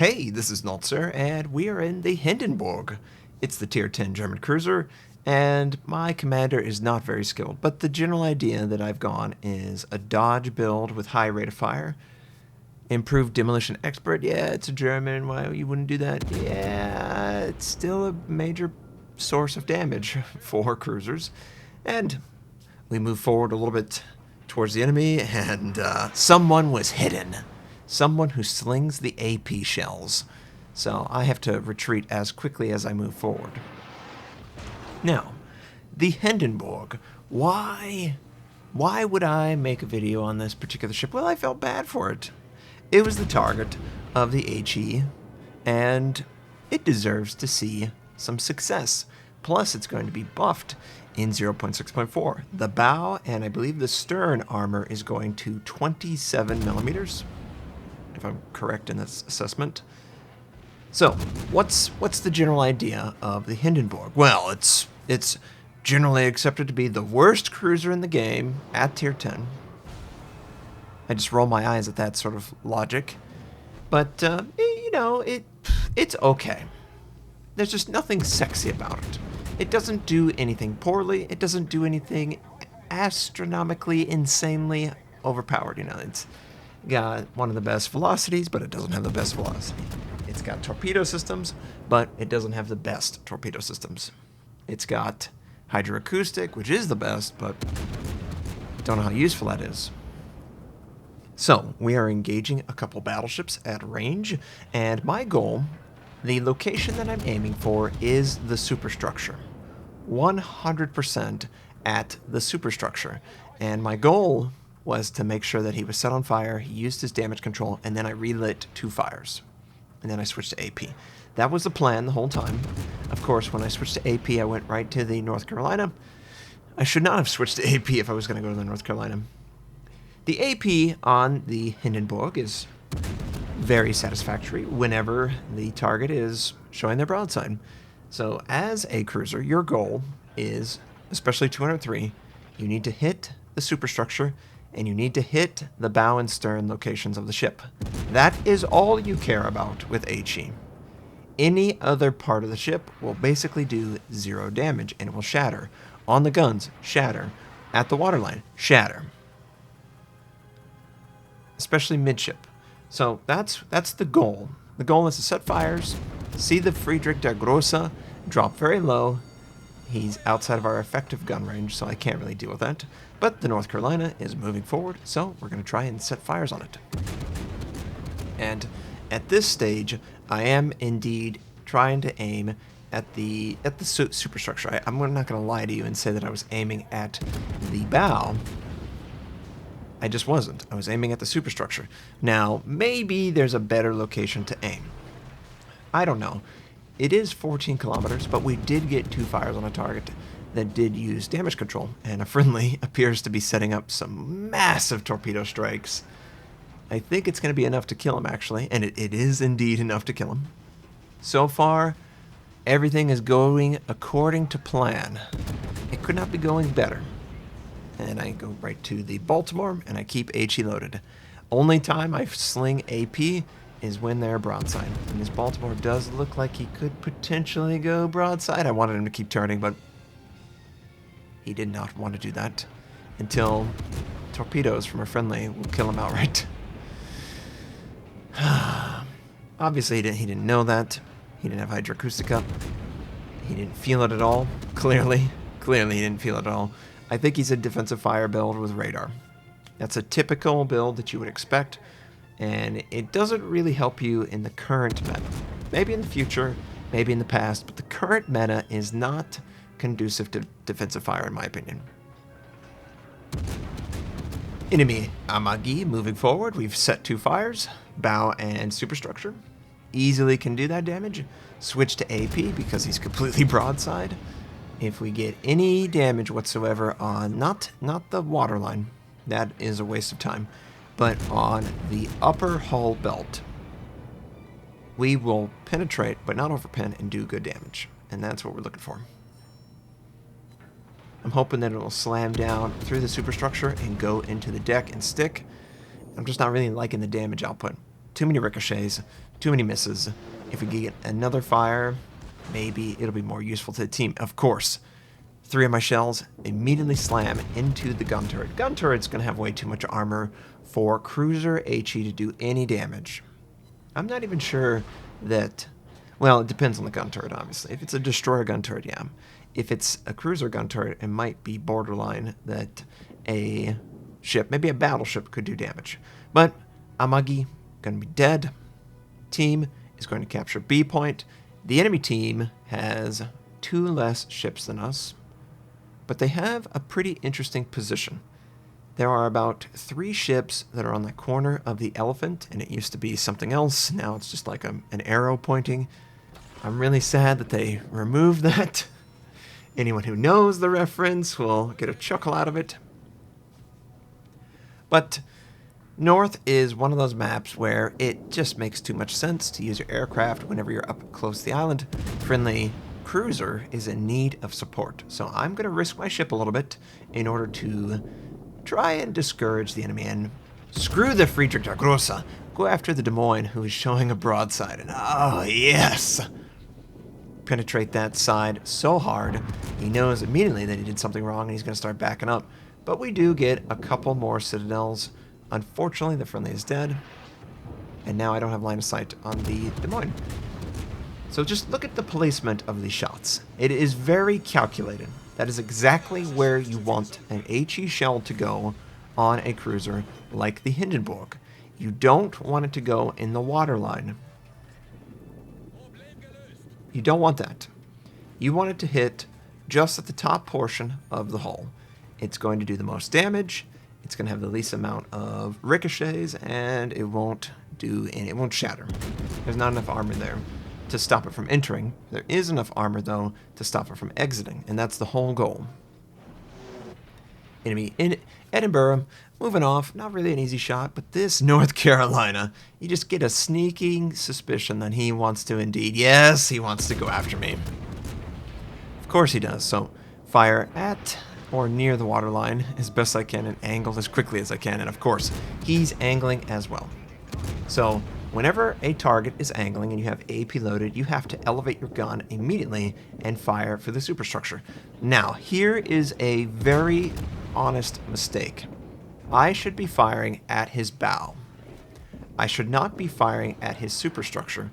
Hey, this is Notser, and we are in the Hindenburg. It's the Tier 10 German cruiser, and my commander is not very skilled, but the general idea that I've gone is a dodge build with high rate of fire. Improved demolition expert, yeah, it's a German, why you wouldn't do that? Yeah, it's still a major source of damage for cruisers. And we move forward a little bit towards the enemy, and someone was hidden. Someone who slings the AP shells. So I have to retreat as quickly as I move forward. Now, the Hindenburg. Why would I make a video on this particular ship? Well, I felt bad for it. It was the target of the HE, and it deserves to see some success. Plus, it's going to be buffed in 0.6.4. The bow and I believe the stern armor is going to 27 millimeters, if I'm correct in this assessment. So, what's the general idea of the Hindenburg? Well, it's generally accepted to be the worst cruiser in the game at Tier 10. I just roll my eyes at that sort of logic. But, you know, it's okay. There's just nothing sexy about it. It doesn't do anything poorly. It doesn't do anything astronomically, insanely overpowered. You know, it's got one of the best velocities, but it doesn't have the best velocity. It's got torpedo systems, but it doesn't have the best torpedo systems. It's got hydroacoustic, which is the best, but don't know how useful that is. So, we are engaging a couple battleships at range, and my goal, the location that I'm aiming for, is the superstructure. 100% at the superstructure. And my goal was to make sure that he was set on fire, he used his damage control, and then I relit 2 fires. And then I switched to AP. That was the plan the whole time. Of course, when I switched to AP, I went right to the North Carolina. I should not have switched to AP if I was going to go to the North Carolina. The AP on the Hindenburg is very satisfactory whenever the target is showing their broadside. So as a cruiser, your goal is, especially 203, you need to hit the superstructure and you need to hit the bow and stern locations of the ship. That is all you care about with HE. Any other part of the ship will basically do 0 damage and it will shatter. On the guns, shatter. At the waterline, shatter. Especially midship. So that's the goal. The goal is to set fires, see the Friedrich der Grosse drop very low. He's outside of our effective gun range, so I can't really deal with that. But the North Carolina is moving forward, so we're going to try and set fires on it. And at this stage, I am indeed trying to aim at the superstructure. I'm not going to lie to you and say that I was aiming at the bow. I just wasn't. I was aiming at the superstructure. Now, maybe there's a better location to aim. I don't know. It is 14 kilometers, but we did get 2 fires on a target that did use damage control, and a friendly appears to be setting up some massive torpedo strikes. I think it's going to be enough to kill him, actually, and it is indeed enough to kill him. So far, everything is going according to plan. It could not be going better. And I go right to the Baltimore, and I keep HE loaded. Only time I sling AP is when they're broadside. And this Baltimore does look like he could potentially go broadside. I wanted him to keep turning, but he did not want to do that until torpedoes from a friendly will kill him outright. Obviously, he didn't know that. He didn't have hydroacoustic up. He didn't feel it at all. Clearly he didn't feel it at all. I think he's a defensive fire build with radar. That's a typical build that you would expect, and it doesn't really help you in the current meta. Maybe in the future, maybe in the past, but the current meta is not conducive to defensive fire, in my opinion. Enemy Amagi moving forward. We've set 2 fires, bow and superstructure. Easily can do that damage. Switch to AP because he's completely broadside. If we get any damage whatsoever on, not the waterline, that is a waste of time, but on the upper hull belt, we will penetrate, but not overpen, and do good damage. And that's what we're looking for. I'm hoping that it'll slam down through the superstructure and go into the deck and stick. I'm just not really liking the damage output. too many ricochets, too many misses. If we get another fire, maybe it'll be more useful to the team. Of course, 3 of my shells immediately slam into the gun turret. Gun turret's going to have way too much armor for cruiser HE to do any damage. I'm not even sure that... Well, it depends on the gun turret, obviously. If it's a destroyer gun turret, yeah. If it's a cruiser gun turret, it might be borderline that a ship, maybe a battleship, could do damage. But Amagi going to be dead. Team is going to capture B point. The enemy team has 2 less ships than us, but they have a pretty interesting position. There are about 3 ships that are on the corner of the elephant, and it used to be something else. Now it's just like an arrow pointing. I'm really sad that they removed that. Anyone who knows the reference will get a chuckle out of it. But North is one of those maps where it just makes too much sense to use your aircraft whenever you're up close to the island. Friendly cruiser is in need of support, so I'm going to risk my ship a little bit in order to try and discourage the enemy. And screw the Friedrich der Grosse. Go after the Des Moines, who is showing a broadside. And oh, yes! Penetrate that side so hard, he knows immediately that he did something wrong and he's going to start backing up. But we do get a couple more citadels. Unfortunately, the friendly is dead. And now I don't have line of sight on the Des Moines. So just look at the placement of these shots. It is very calculated. That is exactly where you want an HE shell to go on a cruiser like the Hindenburg. You don't want it to go in the waterline. You don't want that. You want it to hit just at the top portion of the hull. It's going to do the most damage. It's going to have the least amount of ricochets, and it won't shatter. There's not enough armor there to stop it from entering. There is enough armor, though, to stop it from exiting, and that's the whole goal. Enemy in Edinburgh, moving off. Not really an easy shot, but this North Carolina, you just get a sneaking suspicion that he wants to indeed. Yes, he wants to go after me. Of course he does. So fire at or near the waterline as best I can and angle as quickly as I can. And of course, he's angling as well. So whenever a target is angling and you have AP loaded, you have to elevate your gun immediately and fire for the superstructure. Now, here is a very honest mistake. I should be firing at his bow. I should not be firing at his superstructure.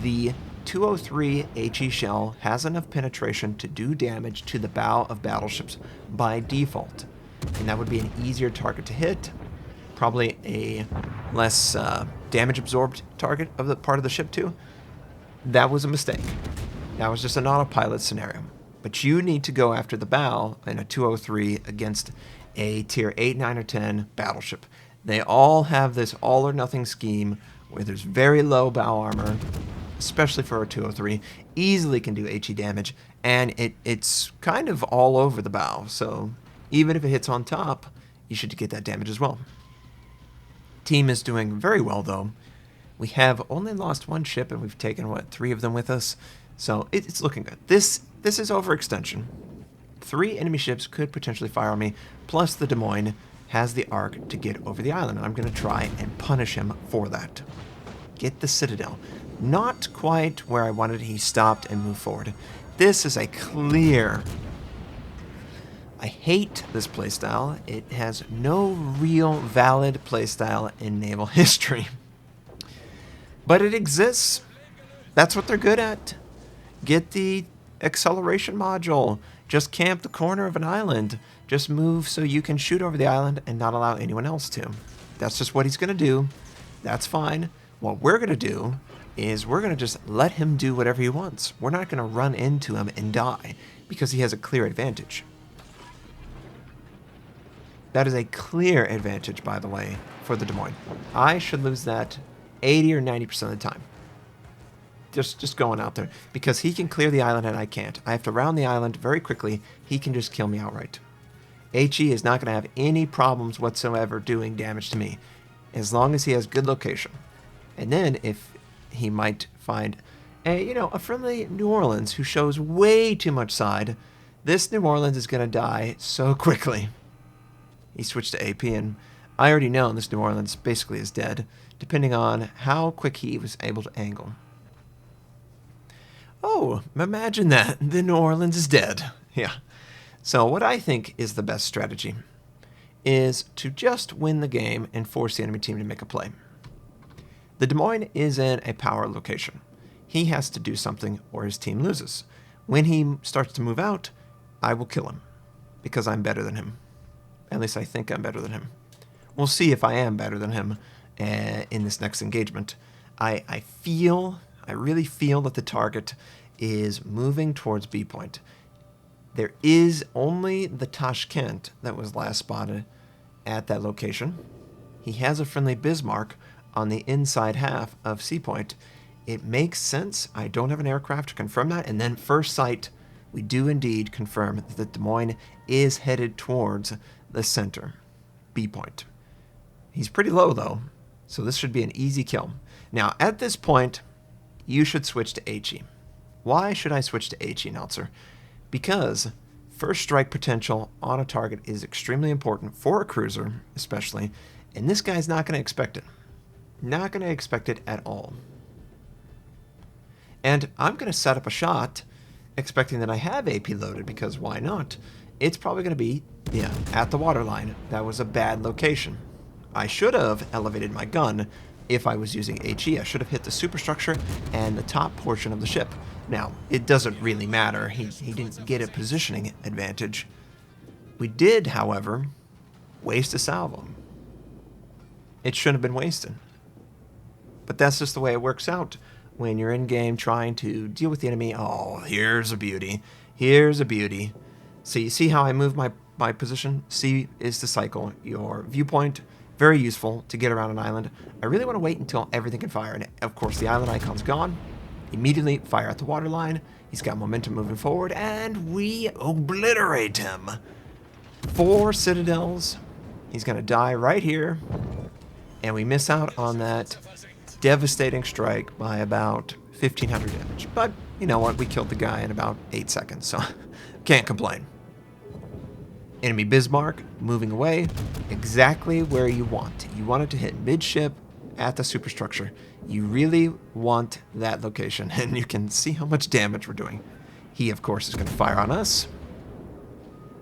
The 203 HE shell has enough penetration to do damage to the bow of battleships by default. And that would be an easier target to hit. Probably a less damage absorbed target of the part of the ship too. That was a mistake. That was just an autopilot scenario. But you need to go after the bow in a 203 against a tier 8, 9, or 10 battleship. They all have this all or nothing scheme where there's very low bow armor, especially for a 203, easily can do HE damage, and it's kind of all over the bow. So even if it hits on top, you should get that damage as well. Team is doing very well, though. We have only lost 1 ship, and we've taken, what, 3 of them with us? So it's looking good. This is overextension. 3 enemy ships could potentially fire on me, plus the Des Moines has the arc to get over the island. I'm going to try and punish him for that. Get the Citadel. Not quite where I wanted. He stopped and moved forward. This is a clear... I hate this playstyle. It has no real valid playstyle in naval history. But it exists. That's what they're good at. Get the acceleration module. Just camp the corner of an island. Just move so you can shoot over the island and not allow anyone else to. That's just what he's going to do. That's fine. What we're going to do is we're going to just let him do whatever he wants. We're not going to run into him and die because he has a clear advantage. That is a clear advantage, by the way, for the Des Moines. I should lose that 80 or 90% of the time. Just going out there. Because he can clear the island and I can't. I have to round the island very quickly. He can just kill me outright. HE is not going to have any problems whatsoever doing damage to me, as long as he has good location. And then if he might find a friendly New Orleans who shows way too much side, this New Orleans is going to die so quickly. He switched to AP, and I already know this New Orleans basically is dead. depending on how quick he was able to angle. Oh, imagine that. The New Orleans is dead. Yeah. So what I think is the best strategy is to just win the game and force the enemy team to make a play. The Des Moines is in a power location. He has to do something or his team loses. When he starts to move out, I will kill him because I'm better than him. At least I think I'm better than him. We'll see if I am better than him in this next engagement. I really feel that the target is moving towards B point. There is only the Tashkent that was last spotted at that location. He has a friendly Bismarck on the inside half of C point. It makes sense. I don't have an aircraft to confirm that. And then first sight, we do indeed confirm that Des Moines is headed towards the center, B point. He's pretty low though, so this should be an easy kill. Now at this point, you should switch to HE. Why should I switch to HE, Notser? Because first strike potential on a target is extremely important for a cruiser, especially, and this guy's not going to expect it. Not going to expect it at all. And I'm going to set up a shot expecting that I have AP loaded, because why not? It's probably going to be, yeah, at the waterline. That was a bad location. I should have elevated my gun if I was using HE. I should have hit the superstructure and the top portion of the ship. Now, it doesn't really matter. He didn't get a positioning advantage. We did, however, waste a salvo. It shouldn't have been wasted. But that's just the way it works out when you're in game trying to deal with the enemy. Oh, here's a beauty. Here's a beauty. So you see how I move my position? C is the cycle. Your viewpoint, very useful to get around an island. I really want to wait until everything can fire. And of course, the island icon's gone. Immediately fire at the waterline. He's got momentum moving forward, and we obliterate him. 4 citadels. He's going to die right here. And we miss out on that devastating strike by about 1,500 damage. But you know what? We killed the guy in about 8 seconds, so can't complain. Enemy Bismarck moving away exactly where you want. You want it to hit midship at the superstructure. You really want that location, and you can see how much damage we're doing. He, of course, is going to fire on us.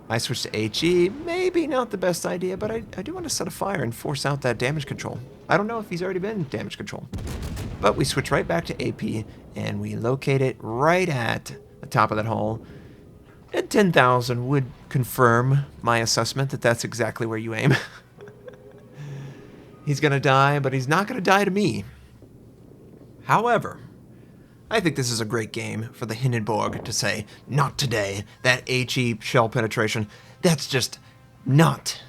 I switch to HE. Maybe not the best idea, but I do want to set a fire and force out that damage control. I don't know if he's already been damage control. But we switch right back to AP, and we locate it right at the top of that hole. And 10,000 would confirm my assessment that that's exactly where you aim. He's going to die, but he's not going to die to me. However, I think this is a great game for the Hindenburg to say, not today. That HE shell penetration, that's just not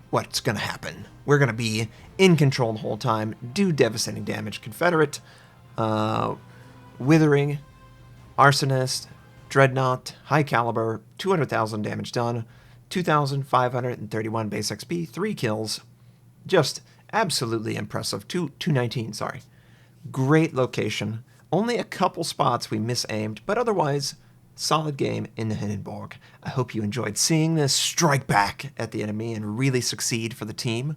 what's going to happen. We're going to be in control the whole time, do devastating damage. Confederate, Withering, Arsonist, Dreadnought, High Caliber, 200,000 damage done, 2,531 base XP, 3 kills. Just absolutely impressive. 219, sorry. Great location. Only a couple spots we misaimed, but otherwise, solid game in the Hindenburg. I hope you enjoyed seeing this strike back at the enemy and really succeed for the team.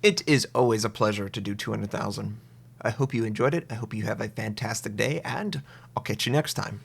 It is always a pleasure to do 200,000. I hope you enjoyed it. I hope you have a fantastic day, and I'll catch you next time.